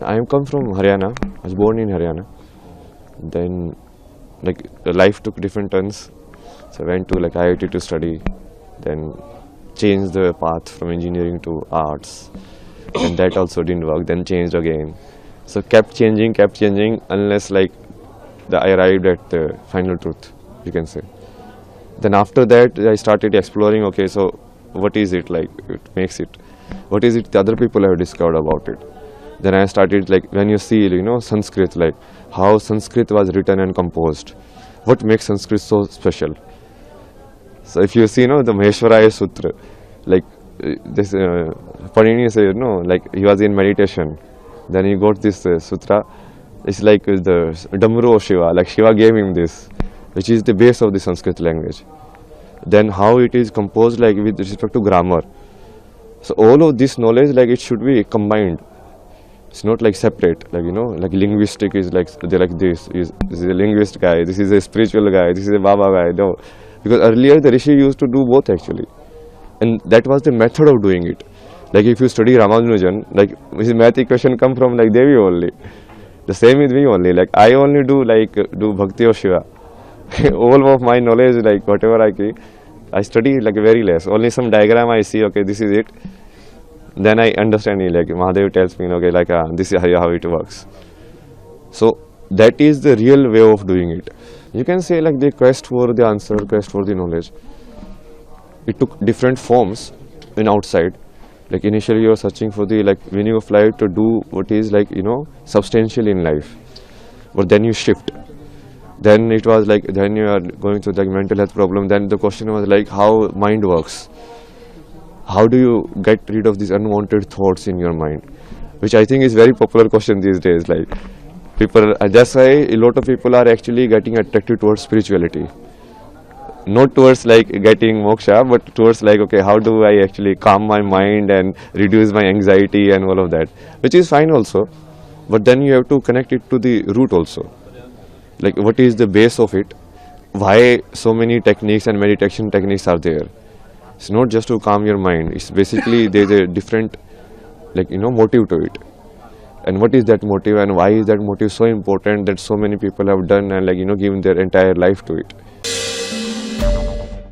I am come from Haryana. I was born in Haryana. Then, like, life took different turns. So I went to like IIT to study. Then changed the path from engineering to arts. And that also didn't work. Then changed again. So kept changing unless like I arrived at the final truth, you can say. Then after that, I started exploring. Okay, so what is it like? It makes it. What is it the other people have discovered about it? Then I started like when you see Sanskrit, like how Sanskrit was written and composed. What makes Sanskrit so special? So if you see, the Maheshwaraya Sutra, like this Panini said, like he was in meditation. Then he got this sutra. It's like the Damru of Shiva, like Shiva gave him this, which is the base of the Sanskrit language. Then how it is composed, like with respect to grammar. So all of this knowledge, like it should be combined. It's not like separate, like like linguistic is like they like this is a linguist guy, this is a spiritual guy, this is a Baba guy. No, because earlier the Rishi used to do both actually, and that was the method of doing it. Like if you study Ramanujan, like his math equation come from like Devi only. The same with me only. Like I only do Bhakti of Shiva. All of my knowledge, like whatever I study like very less. Only some diagram I see. Okay, this is it. Then I understand it. Like Mahadev tells me, okay, like this is how it works. So that is the real way of doing it. You can say like the quest for the answer, quest for the knowledge. It took different forms in outside. Like initially you are searching for the like meaning of life to do what is like substantial in life, but then you shift. Then it was like then you are going through like mental health problem. Then the question was like how mind works. How do you get rid of these unwanted thoughts in your mind, which I think is very popular question these days. Like people, that's why a lot of people are actually getting attracted towards spirituality, not towards like getting moksha, but towards like okay, how do I actually calm my mind and reduce my anxiety and all of that, which is fine also, but then you have to connect it to the root also. Like what is the base of it? Why so many techniques and meditation techniques are there? It's not just to calm your mind. It's basically there's a different like motive to it. And what is that motive and why is that motive so important that so many people have done and like given their entire life to it?